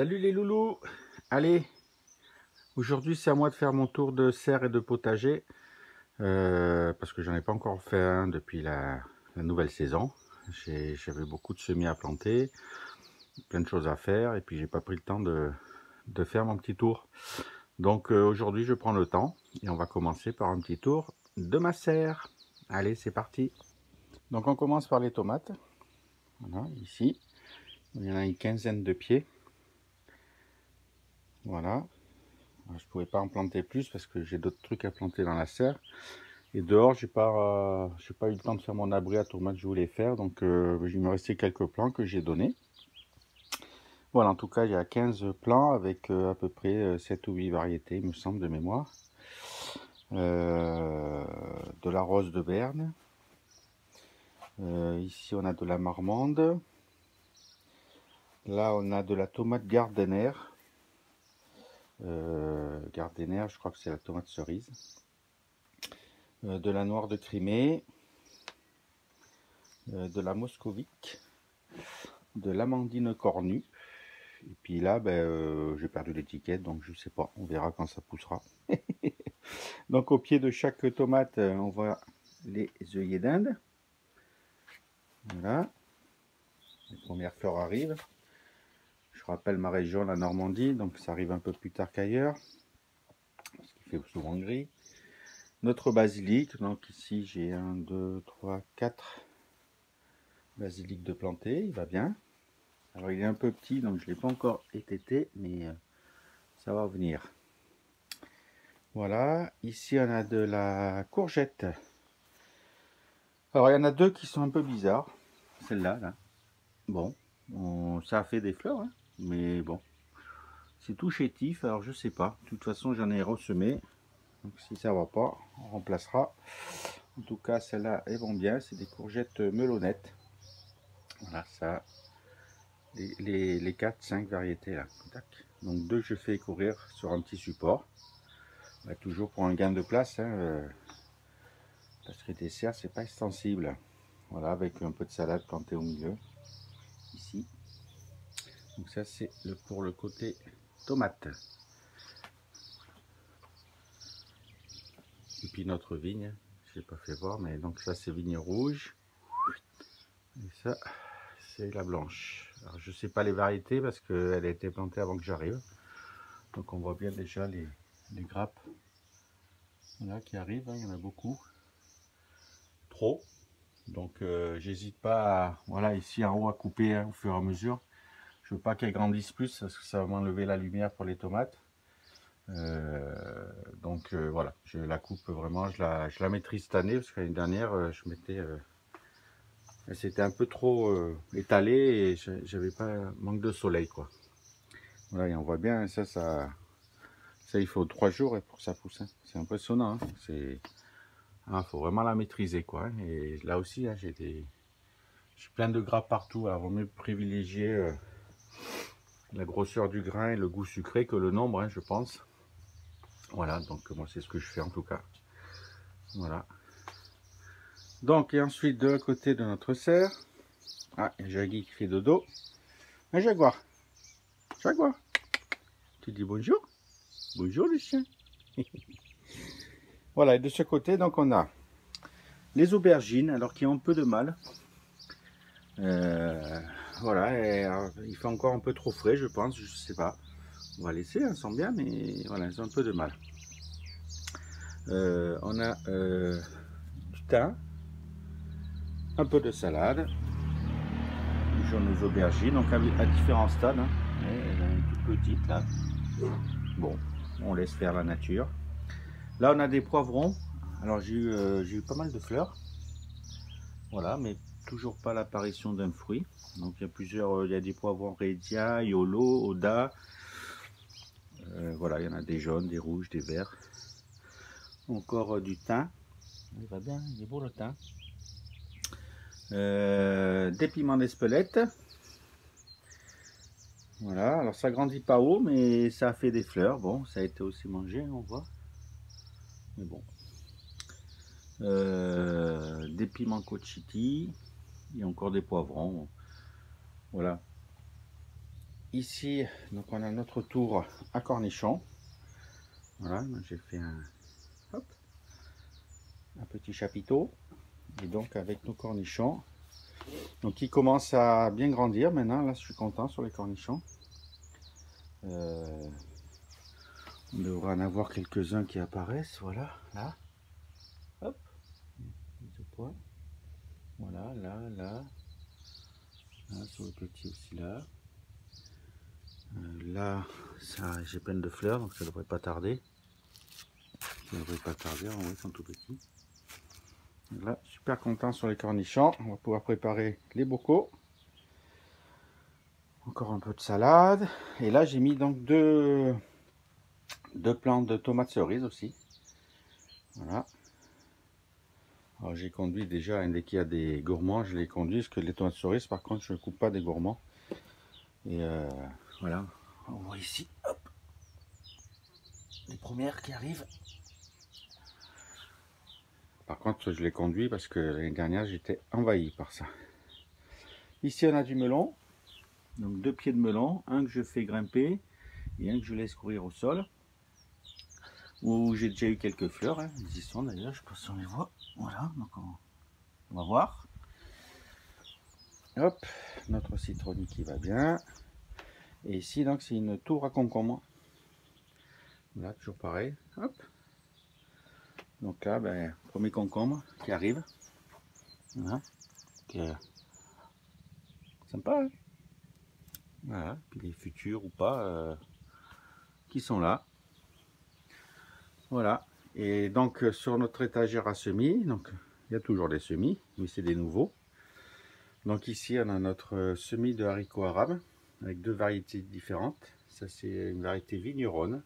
Salut les loulous. Allez, aujourd'hui c'est à moi de faire mon tour de serre et de potager, parce que j'en ai pas encore fait un depuis la nouvelle saison. J'avais beaucoup de semis à planter, plein de choses à faire, et puis j'ai pas pris le temps de faire mon petit tour. Donc aujourd'hui je prends le temps, et on va commencer par un petit tour de ma serre. Allez, c'est parti. Donc on commence par les tomates. Voilà, ici, il y en a une quinzaine de pieds. Voilà. Je pouvais pas en planter plus parce que j'ai d'autres trucs à planter dans la serre. Et dehors, j'ai pas eu le temps de faire mon abri à tomates que je voulais faire. Donc il me restait quelques plants que j'ai donnés. Voilà, en tout cas, il y a 15 plants avec à peu près 7 ou 8 variétés, il me semble, de mémoire. De la rose de Berne. Ici, on a de la marmande. Là, on a de la tomate Gardner. Gardner, je crois que c'est la tomate cerise. De la noire de Crimée. De la moscovique, de l'amandine cornue, et puis là j'ai perdu l'étiquette, donc je sais pas, on verra quand ça poussera. Donc au pied de chaque tomate on voit les œillets d'Inde. Voilà, les premières fleurs arrivent. Je rappelle ma région, la Normandie, donc ça arrive un peu plus tard qu'ailleurs parce qu'il fait souvent gris. Notre basilic, donc ici j'ai 1, 2, 3, 4 basilic de planter, il va bien. Alors il est un peu petit, donc je ne l'ai pas encore étêté, mais ça va venir. Voilà, ici on a de la courgette. Alors il y en a deux qui sont un peu bizarres. Celle-là, là. Bon, ça a fait des fleurs, hein, mais bon. C'est tout chétif, alors je sais pas. De toute façon j'en ai ressemé. Donc si ça va pas, on remplacera. En tout cas, celles-là, elles vont bien. C'est des courgettes melonnettes. Voilà, ça. Les 4-5 variétés là. Tac. Donc deux je fais courir sur un petit support. Bah, toujours pour un gain de place, hein, parce que les serres c'est pas extensible. Voilà, avec un peu de salade plantée au milieu ici. Donc ça c'est pour le côté tomate. Et puis notre vigne, je n'ai pas fait voir, mais donc ça c'est vigne rouge et ça c'est la blanche. Alors je sais pas les variétés parce qu'elle a été plantée avant que j'arrive. Donc on voit bien déjà les grappes, voilà, qui arrivent, hein, il y en a beaucoup. Trop. Donc j'hésite pas à, voilà, ici en haut à couper, hein, au fur et à mesure. Je veux pas qu'elles grandissent plus parce que ça va m'enlever la lumière pour les tomates. Donc voilà, je la coupe vraiment, je la maîtrise cette année parce que l'année dernière je m'étais, c'était un peu trop étalé et j'avais pas, manque de soleil quoi. Voilà, et on voit bien ça il faut 3 jours pour que ça pousse, hein. C'est impressionnant, hein. C'est, faut vraiment la maîtriser quoi, hein. Et là aussi, hein, j'ai plein de gras partout. Alors vaut mieux privilégier la grosseur du grain et le goût sucré que le nombre, hein, je pense. Voilà, donc moi c'est ce que je fais en tout cas. Voilà. Donc, et ensuite de l'autre côté de notre serre, il y a Jagui qui fait dodo. Un jaguar. Jaguar. Tu dis bonjour. Bonjour le chien. Voilà, et de ce côté, donc on a les aubergines, alors qui ont un peu de mal. Voilà, et alors, il fait encore un peu trop frais, je pense, je sais pas. On va laisser, elles sont bien, mais voilà, elles ont un peu de mal. On a du thym, un peu de salade, nos aubergines, donc à différents stades, hein. Elle est toute petite là. Bon, on laisse faire la nature. Là on a des poivrons. Alors j'ai eu pas mal de fleurs. Voilà, mais toujours pas l'apparition d'un fruit. Donc il y a plusieurs, il y a des poivrons Redia, Yolo, Oda. Voilà, il y en a des jaunes, des rouges, des verts. Encore du thym. Il va bien, il est beau le thym. Des piments d'Espelette. Voilà, alors ça grandit pas haut, mais ça a fait des fleurs. Bon, ça a été aussi mangé, on voit. Mais bon. Des piments cochiti et encore des poivrons. Voilà. ici, donc on a notre tour à cornichons. Voilà, j'ai fait hop, un petit chapiteau. Et donc avec nos cornichons. Donc ils commencent à bien grandir maintenant. Là, je suis content sur les cornichons. On devrait en avoir quelques-uns qui apparaissent. Voilà, là. Hop. Voilà, là. Sur le petit aussi là. Là, ça, j'ai plein de fleurs, donc ça devrait pas tarder. Ça devrait pas tarder, en vrai, ils sont tout petits. Donc là, super content sur les cornichons. On va pouvoir préparer les bocaux. Encore un peu de salade. Et là, j'ai mis donc deux plants de tomates cerises aussi. Voilà. Alors j'ai conduit déjà, dès qu'il y a des gourmands, je les conduis, parce que les tomates cerises, par contre, je ne coupe pas des gourmands. Et voilà, on voit ici, hop, les premières qui arrivent. Par contre, je les conduis parce que l'année dernière, j'étais envahi par ça. Ici, on a du melon, donc 2 pieds de melon, un que je fais grimper et un que je laisse courir au sol. Où j'ai déjà eu quelques fleurs, hein. Ils y sont d'ailleurs, je sais pas si on les voit. Voilà, donc on va voir. Hop, notre citronnier qui va bien. Et ici, donc, c'est une tour à concombre. Là, toujours pareil. Hop. Donc là, ben, premier concombre qui arrive. Voilà. Sympa, hein. Voilà. Puis les futurs ou pas qui sont là. Voilà. Et donc, sur notre étagère à semis, donc il y a toujours des semis, mais c'est des nouveaux. Donc ici, on a notre semis de haricots arabes avec 2 variétés différentes. Ça, c'est une variété vigneronne.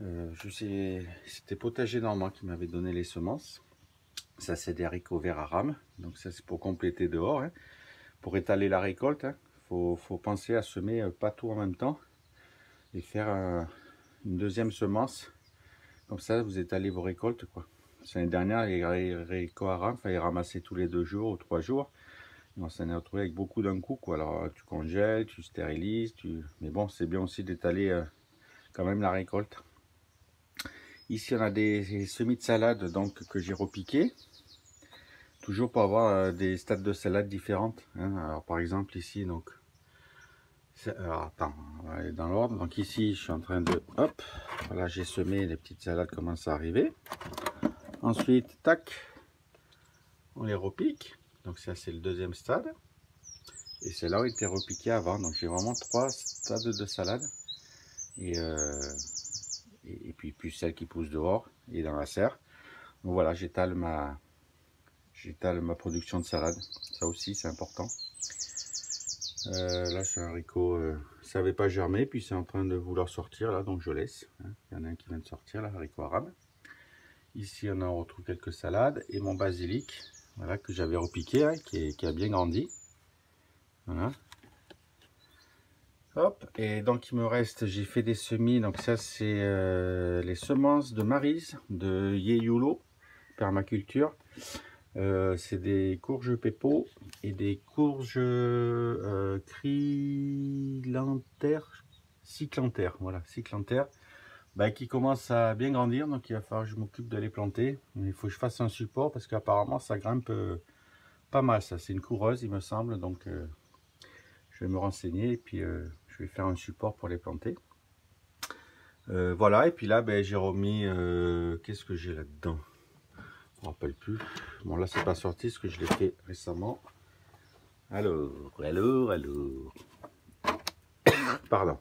Je sais, c'était Potager Normand qui m'avait donné les semences. Ça, c'est des haricots verts à rames. Donc ça, c'est pour compléter dehors, hein. Pour étaler la récolte, hein. Faut penser à semer pas tout en même temps et faire une deuxième semence. Comme ça, vous étalez vos récoltes, quoi. L'année dernière, les haricots à rames, il fallait ramasser tous les 2 jours ou 3 jours. Et on s'en est retrouvé avec beaucoup d'un coup, quoi. Alors, tu congèles, tu stérilises, mais bon, c'est bien aussi d'étaler quand même la récolte. Ici, on a des semis de salade donc, que j'ai repiqués. Toujours pour avoir des stades de salade différentes, hein. Alors, par exemple, ici, donc... Alors, attends, on va aller dans l'ordre. Donc ici, je suis en train de... Hop, voilà, j'ai semé, les petites salades commencent à arriver. Ensuite, tac, on les repique. Donc ça, c'est le deuxième stade. Et celles-là ont été repiquées avant. Donc j'ai vraiment 3 stades de salade. Et puis celles qui poussent dehors et dans la serre. Donc voilà, j'étale ma production de salade. Ça aussi, c'est important. Là, c'est un haricot, ça n'avait pas germé, puis c'est en train de vouloir sortir, là, donc je laisse. Hein. Il y en a un qui vient de sortir, là, haricot arabe. Ici, on retrouve quelques salades et mon basilic, voilà, que j'avais repiqué, hein, qui a bien grandi. Voilà. Hop, et donc il me reste, j'ai fait des semis, donc ça c'est les semences de Maryse, de Yeyulo, permaculture. C'est des courges pepo et des courges cyclanthères, voilà, cyclanthères, bah, qui commencent à bien grandir, donc il va falloir que je m'occupe de les planter. Mais il faut que je fasse un support parce qu'apparemment ça grimpe pas mal, ça c'est une coureuse il me semble, donc je vais me renseigner et puis je vais faire un support pour les planter. Voilà, et puis là ben, j'ai remis, qu'est-ce que j'ai là-dedans? Je me rappelle plus. Bon là c'est pas sorti parce que je l'ai fait récemment. Alors. Pardon.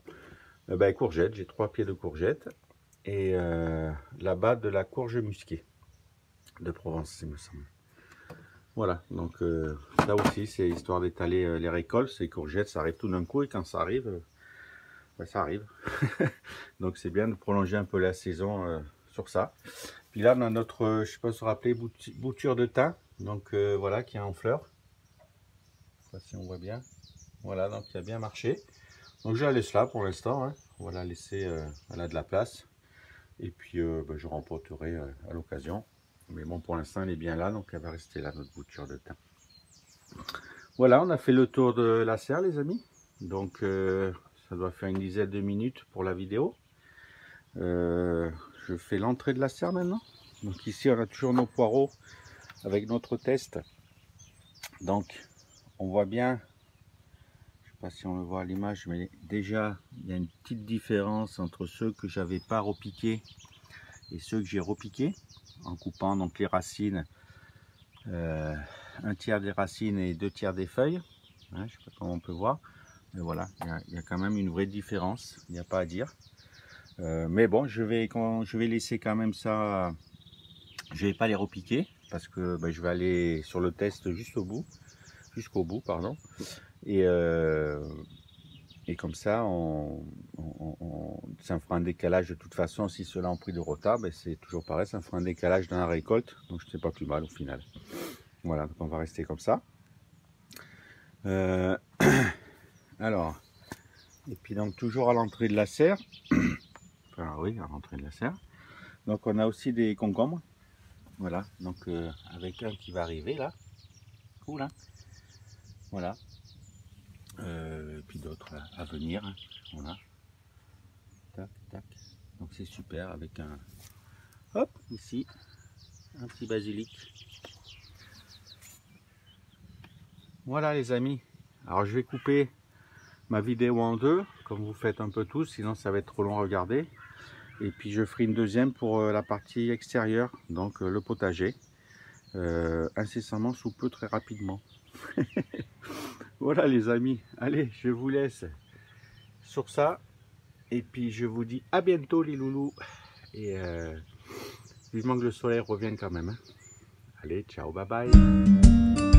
Ben, courgettes, j'ai 3 pieds de courgettes. Et là-bas de la courge musquée de Provence, il me semble. Voilà, donc ça aussi c'est histoire d'étaler les récoltes. Ces courgettes, ça arrive tout d'un coup et quand ça arrive, ben, ça arrive. Donc c'est bien de prolonger un peu la saison sur ça. Puis là on a notre, je sais pas si vous vous rappelez, bouture de thym. Donc voilà, qui est en fleurs. Je sais pas si on voit bien. Voilà, donc il a bien marché. Donc je la laisse là pour l'instant, hein. On va la laisser, elle a de la place. Et puis ben, je rempoterai à l'occasion. Mais bon, pour l'instant elle est bien là, donc elle va rester là, notre bouture de thym. Voilà, on a fait le tour de la serre les amis. Donc ça doit faire une dizaine de minutes pour la vidéo. Je fais l'entrée de la serre maintenant. Donc ici on a toujours nos poireaux avec notre test. Donc on voit bien, je ne sais pas si on le voit à l'image, mais déjà il y a une petite différence entre ceux que j'avais pas repiqués et ceux que j'ai repiqués en coupant donc les racines, un tiers des racines et 2 tiers des feuilles. Hein, je ne sais pas comment on peut voir, mais voilà, il y a quand même une vraie différence, il n'y a pas à dire. Mais bon, je vais laisser quand même ça, je vais pas les repiquer parce que je vais aller sur le test jusqu'au bout, pardon. Et comme ça, ça me fera un décalage de toute façon. Si ceux-là ont pris de retard, c'est toujours pareil, ça me fera un décalage dans la récolte, donc je sais pas plus mal au final. Voilà, donc on va rester comme ça. Alors, et puis donc toujours à l'entrée de la serre. Enfin, oui, à l'entrée de la serre. Donc on a aussi des concombres. Voilà, donc avec un qui va arriver là. Cool, hein. Voilà. Et puis d'autres à venir. Hein. Voilà. Tac, tac. Donc c'est super avec un... Hop, ici, un petit basilic. Voilà les amis. Alors je vais couper ma vidéo en deux, comme vous faites un peu tous, sinon ça va être trop long à regarder. Et puis je ferai une deuxième pour la partie extérieure, donc le potager. Incessamment sous peu, très rapidement. Voilà les amis, allez, je vous laisse sur ça. Et puis je vous dis à bientôt les loulous. Et vivement que le soleil revienne quand même. Hein. Allez, ciao, bye bye.